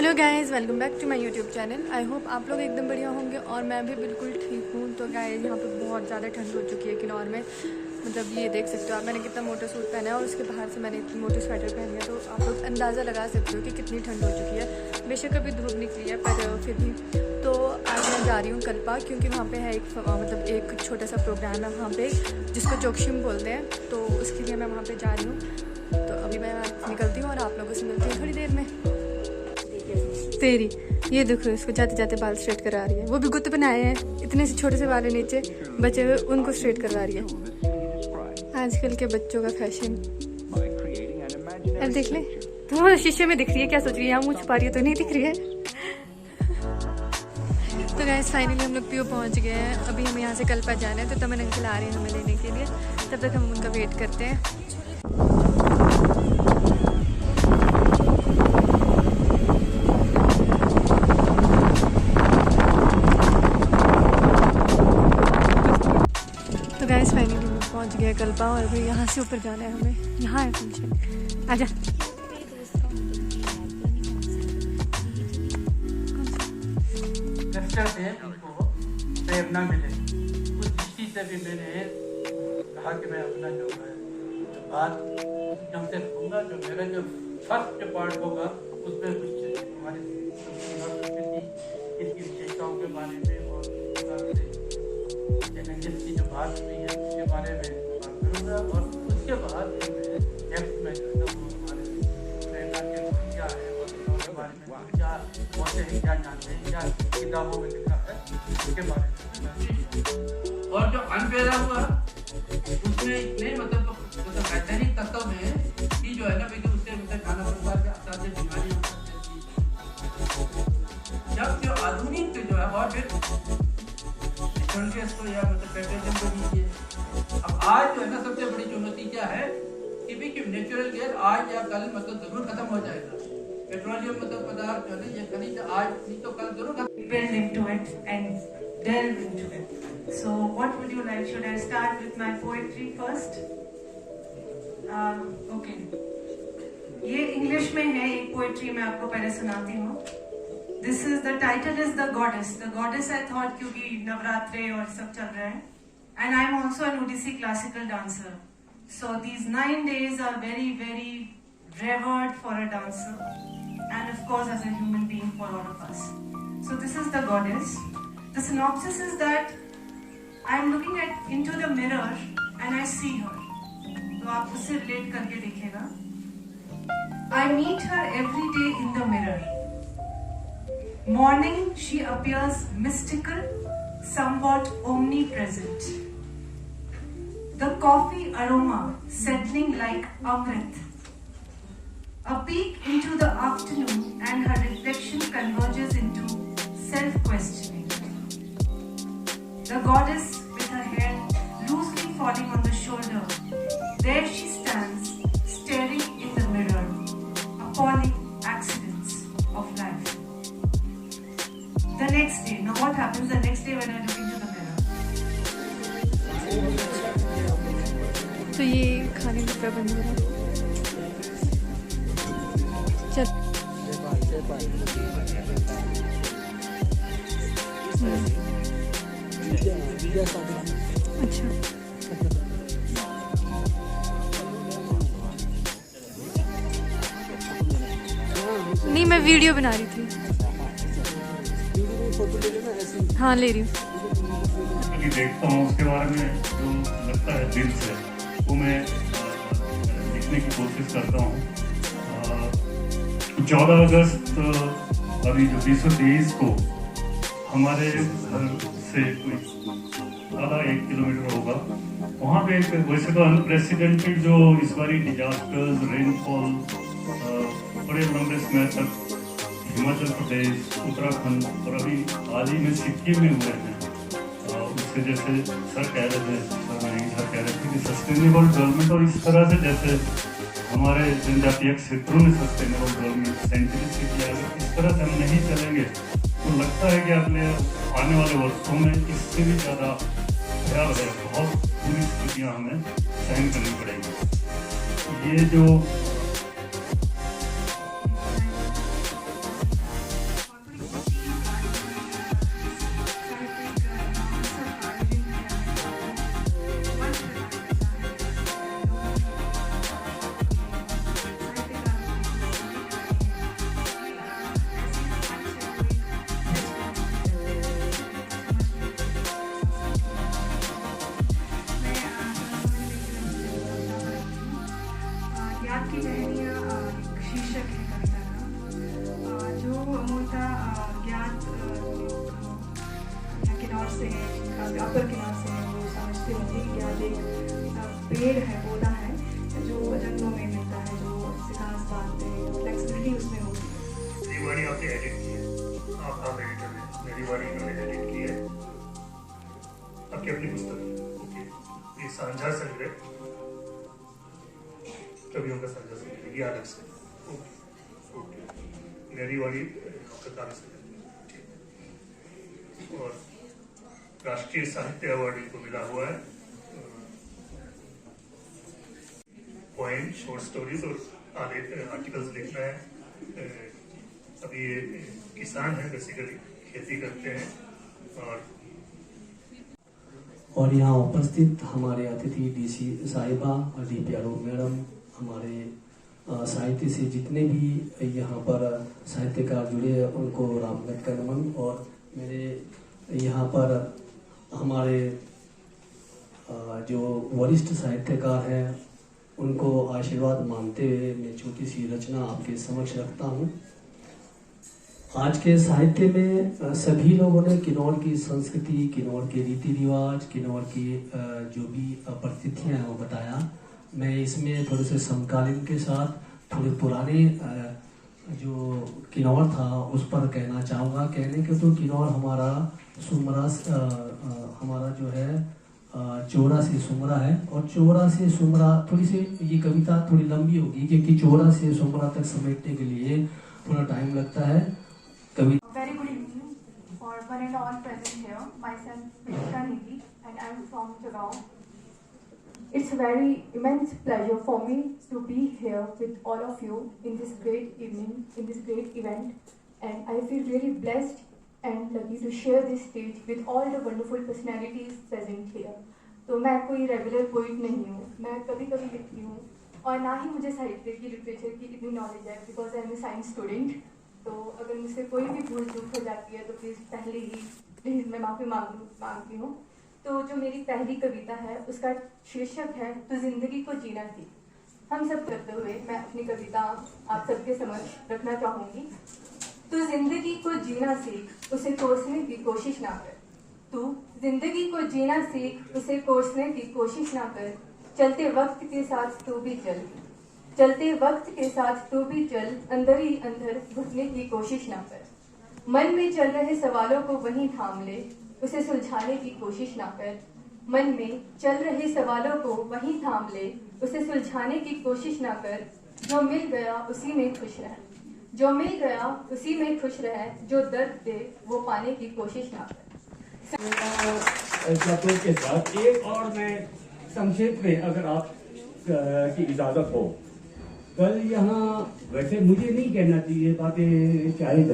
Hello guys, welcome back to my YouTube channel. I hope आप लोग एकदम बढ़िया होंगे और मैं भी बिल्कुल ठीक हूँ। तो गाइस, यहाँ पे बहुत ज़्यादा ठंड हो चुकी है किन्नौर में। मतलब ये देख सकते हो आप, मैंने कितना मोटा सूट पहना है और उसके बाहर से मैंने इतनी मोटी स्वेटर पहनी है। तो आप लोग अंदाज़ा लगा सकते हो कि कितनी ठंड हो चुकी है। बेशक अभी धूप निकली है पर फिर भी। तो आज मैं जा रही हूँ कल्पा, क्योंकि वहाँ पर है एक छोटा सा प्रोग्राम है वहाँ पर, जिसको चोकशिम बोलते हैं। तो उसके लिए मैं वहाँ पर जा रही हूँ। तो अभी मैं निकलती हूँ और आप लोगों से मिलती हूँ थोड़ी देर में। तेरी ये देखो, इसको जाते जाते बाल स्ट्रेट करा रही है। वो भी गुत्त बनाए हैं, इतने से छोटे से बाल है नीचे बचे हुए, उनको स्ट्रेट करवा रही है। आजकल के बच्चों का फैशन। अब देख ले, तुम्हारे शीशे में दिख रही है, क्या सोच रही है? यहाँ मुँह छुपा रही है तो नहीं दिख रही है। तो गाइस, फाइनली हम लोग पीओ पहुँच गए हैं। अभी हमें यहाँ से कल्पा जाना है, तो तमन अंकल आ रहे हैं हमें लेने के लिए। तब तक हम उनका वेट करते हैं। तो गाइस, फाइनली हम पहुंच गए कल्पा और अभी यहाँ से ऊपर जाना है हमें। यहाँ है फंक्शन, आजा। से उनको प्रेरणा मिले, उस दृष्टि से भी मैंने कहा कि मैं अपना जो है बात ढंग से रखूँगा। जो मेरा जो फर्स्ट पार्ट होगा उसमें कुछ हमारी संस्कृति, इसकी विशेषताओं के बारे में और चैलेंजेस की जो बात हुई है उसके बारे में बात करूँगा। और उसके बाद मैं नेक्स्ट में जो है ना वो हमारे प्रेरणा के क्या है और उसके बारे में क्या होते हैं, क्या जानते हैं, क्या किताबों में लिखा है उसके बारे में। और जो अनपेरा हुआ उसमें इतने मतलब वैज्ञानिक तत्व में कि जो है ना उससे नाना प्रकार के असाध्य बीमारियां जब जो आधुनिक जो है और फिर को या पेट्रोलियम को लीजिए। अब आज जो है ना सबसे बड़ी चुनौती क्या है कि नेचुरल गैस आज या कल जरूर खत्म हो जाएगा। पेट्रोलियम पदार्थ जो है ये खनिज आज नहीं तो कल जरूर build into it and delve into it. So what would you like? Should I start with my poetry first? Okay. ये इंग्लिश में है, एक पोएट्री मैं आपको पहले सुनाती हूँ। This is the title is the goddess. The goddess I thought क्योंकि नवरात्रे और सब चल रहे हैं, and I'm also an Odissi classical dancer. So these 9 days are very very revered for a dancer, and of course as a human being for all of us. So this is the goddess. The synopsis is that I'm looking into the mirror and I see her. तो आप उससे relate करके देखिएगा। I meet her every day in the mirror. Morning she appears mystical, somewhat omnipresent. The coffee aroma settling like amrit. A peek into the afternoon and her reflection converges into self-questioning. The goddess with her hair loosely falling on the shoulder, there she stands, staring in the mirror, appalling accidents of life. The next day, now what happens the next day when I look into the mirror? तो ये खाने का प्रबंध हो रहा है। चल अच्छा, नहीं मैं वीडियो बना रही थी। हाँ ले रही हूँ। देखता हूँ उसके बारे में जो लगता है दिल से वो मैं लिखने की कोशिश करता हूँ। 14 अगस्त अभी जो 2023 को हमारे घर से कोई आधा 1 किलोमीटर होगा, वहाँ पे वैसे तो अनप्रेसिडेंटेड जो इस बारी डिजास्टर्स, रेनफॉल बड़े लंबे समय तक हिमाचल प्रदेश, उत्तराखंड और अभी हाल ही में सिक्किम में हुए हैं। उससे जैसे सर कह रहे थे, सर कह रहे थे कि सस्टेनेबल डेवलपमेंट, और इस तरह से जैसे हमारे जनजातीय क्षेत्रों में सस्टेनेबल डेवलपमेंट सेंचुरी से किया है, इस तरह से हम नहीं चलेंगे तो लगता है कि अगले आने वाले वर्षों में इससे भी ज़्यादा भयावह बहुत बुरी स्थितियाँ हमें सहन करनी पड़ेगी। ये जो अपर क्लास से हैं वो समझते होंगे कि आज एक पेड़ है, पौधा है जो जंगलों में मिलता है, जो घास बांधते हैं, जो फ्लेक्सिबिलिटी उसमें होती है। मेरी वाणी आपने एडिट की है, आप एडिटर हैं, मेरी वाणी इन्होंने एडिट की है आपकी अपनी पुस्तक है। ओके, ये साझा संग्रह, कवियों का साझा संग्रह, ये अलग से। ओके ओके, मेरी वाणी आपका कार्य संग्रह, ठीक। और राष्ट्रीय साहित्य अवार्ड इनको मिला हुआ है, पोएम, शॉर्ट स्टोरीज और आर्टिकल्स लिखना है। अभी ये किसान है, बेसिकली खेती करते हैं। और यहाँ उपस्थित हमारे अतिथि डीसी साहिबा और DPRO मैडम, हमारे साहित्य से जितने भी यहाँ पर साहित्यकार जुड़े हैं उनको रामगत का नमन। और मेरे यहाँ पर हमारे जो वरिष्ठ साहित्यकार हैं उनको आशीर्वाद मानते हुए मैं छोटी सी रचना आपके समक्ष रखता हूँ। आज के साहित्य में सभी लोगों ने किन्नौर की संस्कृति, किन्नौर के रीति रिवाज, किन्नौर की जो भी परिस्थितियाँ हैं वो बताया। मैं इसमें थोड़े से समकालीन के साथ थोड़े पुराने जो किन्नौर था उस पर कहना चाहूँगा। कहने के तो किन्नौर हमारा सुमरा, हमारा जो है चौरा से सुमरा है, और चौरा से सुमरा, थोड़ी सी ये कविता थोड़ी लंबी होगी क्योंकि चौरा से सुमरा तक समेटने के लिए थोड़ा टाइम लगता है। Very good evening for one and all present here. Myself Pritika Nidhi and I am from Chagao. It's a very immense pleasure for me to be here with all of you in this great evening, in this great event, and I feel really blessed and lucky to share this stage with all the wonderful personalities present here. तो मैं कोई regular poet नहीं हूँ, मैं कभी कभी लिखती हूँ और ना ही मुझे साहित्य की, लिटरेचर की इतनी नॉलेज है, because I am a science student. तो अगर मुझसे कोई भी भूल चूक हो जाती है तो प्लीज़ मैं माफ़ी मांगती हूँ। तो जो मेरी पहली कविता है उसका शीर्षक है तो जिंदगी को जीना सीख। हम सब करते हुए मैं अपनी कविता आप सबके समक्ष रखना चाहूँगी। तू जिंदगी को जीना सीख, उसे कोसने की कोशिश ना कर। तू जिंदगी को जीना सीख, उसे कोसने की कोशिश ना कर। चलते वक्त के साथ तू भी चल, चलते वक्त के साथ तू भी चल, अंदर ही अंदर घुसने की कोशिश ना कर। मन में चल रहे सवालों को वहीं थाम ले, उसे सुलझाने की कोशिश ना कर। मन में चल रहे सवालों को वहीं थाम ले, उसे सुलझाने की कोशिश ना कर। जो मिल गया उसी में खुश रह, जो मिल गया उसी में खुश रह। जो दर्द दे वो पाने की कोशिश ना कर। शब्दों के साथ एक और मैं संक्षेप में अगर आप की इजाजत हो, कल यहाँ वैसे मुझे नहीं कहना चाहिए बातें शायद,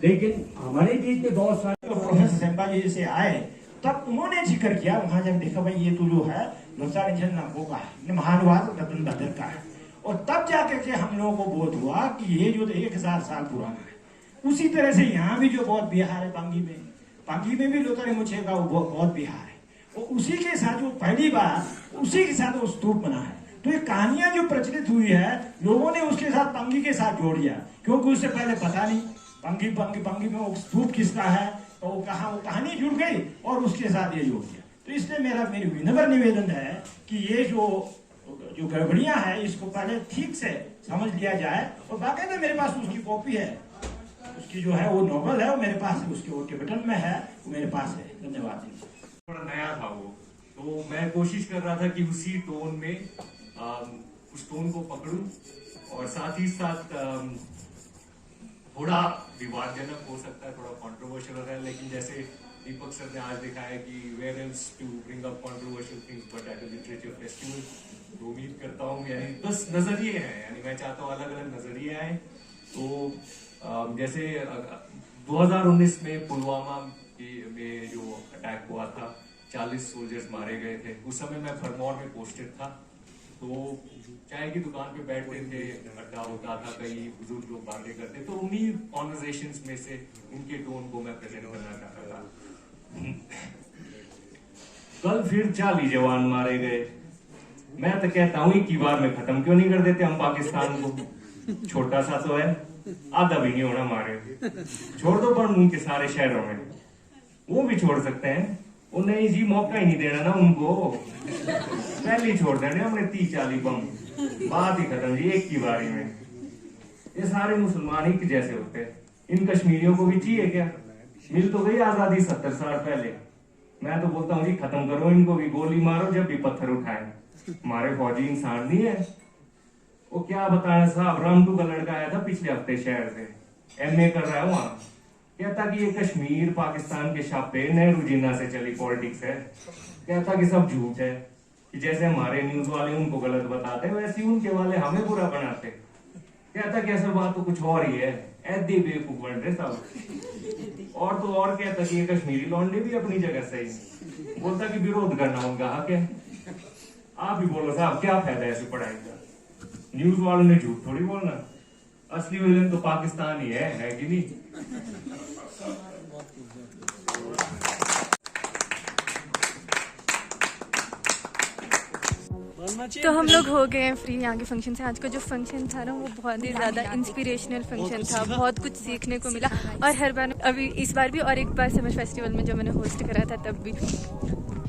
लेकिन हमारे बीच में बहुत सारे प्रोफेसर सेम्पा जी से आए तब उन्होंने जिक्र किया, वहां जब देखा भाई ये तो जो है लोसारिंजन नागो का है, महानुवाद रतन बदर का है, और तब जाकर के हम लोगों को बोध हुआ कि ये जो 1000 साल पुराना है। उसी तरह से यहाँ भी जो बौद्ध विहार है पांगी में भी लोतारी मुझे का बौद्ध विहार है, और उसी के साथ जो पहली बार उसी के साथ वो स्तूप बना है। तो ये कहानियां जो प्रचलित हुई है, लोगों ने उसके साथ पंगी के साथ जोड़ दिया, क्योंकि उससे पहले पता नहीं पंगी में वो स्तूप किसका है, तो वो कहानी जुड़ गई और उसके साथ ये जोड़ दिया। तो इसलिए मेरी विनम्र निवेदन है कि ये जो गड़बड़ियां हैं इसको पहले ठीक से समझ लिया जाए। और बाकायदा मेरे पास उसकी कॉपी है, उसकी जो है वो नॉवल है, वो मेरे पास है, उसके वो टिबेटन में है, वो मेरे पास है। धन्यवाद। थोड़ा नया था वो, तो मैं कोशिश कर रहा था कि उसी टोन में उस टोन को पकड़ूं और साथ ही साथ थोड़ा विवादजनक हो सकता है, थोड़ा कंट्रोवर्शियल हो रहा है, लेकिन जैसे दीपक सर ने आज दिखाया कि where else to bring up controversial things but at the literature festival. तो उम्मीद करता हूँ, यानी बस नजरिए हैं, यानी मैं चाहता हूँ अलग अलग नजरिए आए। तो जैसे 2019 में पुलवामा में जो अटैक हुआ था, 40 सोल्जर्स मारे गए थे, उस समय मैं भरमौर में पोस्टेड था। तो चाय की दुकान पे बैठते थे, अड्डा होता था, कई बुजुर्ग लोग बातें करते, तो उन्हीं कॉन्वर्सेशंस में से उनके टोन को मैं प्रेजेंट करना चाहता था। कल फिर 40 जवान मारे गए। मैं तो कहता हूँ एक ही बार में खत्म क्यों नहीं कर देते हम पाकिस्तान को? छोटा सा तो है, आधा भी नहीं होना मारे, छोड़ दो पर मुंह के सारे शहरों में, वो भी छोड़ सकते हैं। उन्हें जी मौका ही नहीं देना ना उनको, पहले ही छोड़ देने हमने 30-40 बम, बात ही खत्म जी एक की बारी में। ये सारे मुसलमान ही जैसे होते हैं, इन कश्मीरियों को भी चाहिए क्या? मिल तो गई आजादी 70 साल पहले। मैं तो बोलता हूँ जी खत्म करो इनको भी, गोली मारो जब भी पत्थर उठाए। हमारे फौजी इंसान नहीं है। वो क्या बताना साहब, रामटू का लड़का आया था पिछले हफ्ते शहर से, MA कर रहा है वहां, कहता कि ये कश्मीर पाकिस्तान के छापे नेहरू जिन्ना से चली पॉलिटिक्स है। कहता कि सब झूठ है, कि जैसे हमारे न्यूज वाले उनको गलत बताते हैं वैसे ही उनके वाले हमें बुरा बनाते। कहता कि असल बात तो कुछ और ही है, ऐसे बेवकूफ बन रहे सब। और तो और कहता कि ये कश्मीरी लौंडे भी अपनी जगह सही, बोलता कि विरोध करना उनका हक है। आप ही बोलो साहब, क्या फायदा ऐसी पढ़ाई का? न्यूज वालों ने झूठ थोड़ी बोलना, असली विलेन तो पाकिस्तान ही है कि नहीं? तो हम लोग हो गए हैं फ्री यहाँ के फंक्शन से। आज का जो फंक्शन था ना वो बहुत ही ज़्यादा इंस्पिरेशनल फंक्शन था, बहुत कुछ सीखने को मिला। और हर बार अभी इस बार भी और एक बार समर फेस्टिवल में जो मैंने होस्ट करा था तब भी,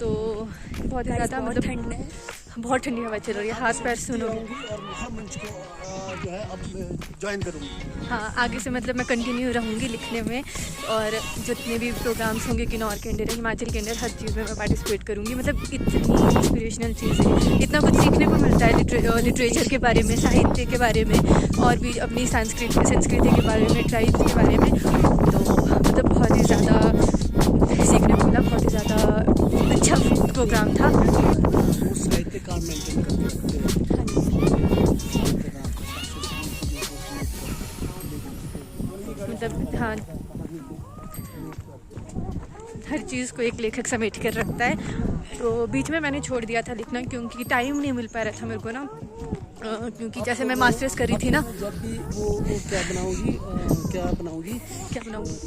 तो बहुत ही ज़्यादा मतलब ठंड है, बहुत ठंडी हवा चल रही है, हाथ पैर सुनो। जो है अब ज्वाइन करूँगी। हाँ, आगे से मतलब मैं कंटिन्यू रहूँगी लिखने में, और जितने भी प्रोग्राम्स होंगे किन्नौर के अंदर, हिमाचल के अंदर, हर चीज़ में मैं पार्टिसिपेट करूँगी। मतलब इतनी इंस्पिरेशनल चीज़ है, इतना कुछ सीखने को मिलता है लिटरेचर के बारे में, साहित्य के बारे में, और भी अपनी संस्कृति के बारे में, ट्राइब्स के बारे में। तो मतलब बहुत ही ज़्यादा सीखने को मिला, बहुत ही ज़्यादा अच्छा प्रोग्राम था। साहित्यकार मेंटेन करते मतलब हाँ, हर चीज़ को एक लेखक समेट कर रखता है। तो बीच में मैंने छोड़ दिया था लिखना क्योंकि टाइम नहीं मिल पा रहा था मेरे को ना, क्योंकि जैसे मैं मास्टर्स कर रही थी ना। जब भी वो क्या बनाऊंगी,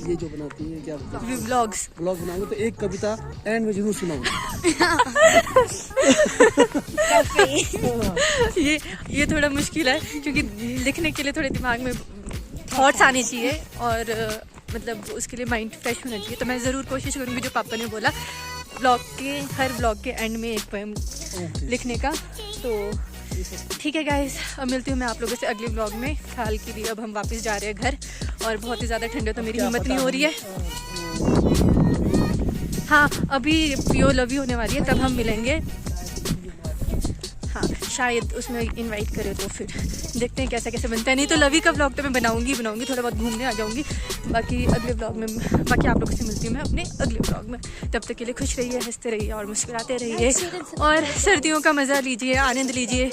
ये जो बनाती है क्या व्लॉग बनाऊंगी, तो एक कविता एंड में जरूर सुनाऊंगी। ये थोड़ा मुश्किल है क्योंकि लिखने के लिए थोड़े दिमाग में थॉट्स आने चाहिए, और मतलब उसके लिए माइंड फ्रेश होना चाहिए। तो मैं ज़रूर कोशिश करूँगी जो पापा ने बोला, हर व्लॉग के एंड में एक पोएम लिखने का। तो ठीक है गाइस, अब मिलती हूँ मैं आप लोगों से अगले व्लॉग में। फिलहाल के लिए अब हम वापस जा रहे हैं घर, और बहुत ही ज़्यादा ठंड है तो मेरी हिम्मत नहीं हो रही है। हाँ, अभी पियो लवी होने वाली है, तब हम मिलेंगे। हाँ, शायद उसमें इनवाइट करे तो फिर देखते हैं कैसा कैसे बनता है। नहीं तो लवी का व्लॉग तो मैं बनाऊंगी, थोड़ा बहुत घूमने आ जाऊंगी। बाकी अगले व्लॉग में बाकी आप लोगों से मिलती हूँ मैं अपने अगले व्लॉग में। तब तक के लिए खुश रहिए, हंसते रहिए और मुस्कुराते रहिए, और सर्दियों का मज़ा लीजिए, आनंद लीजिए।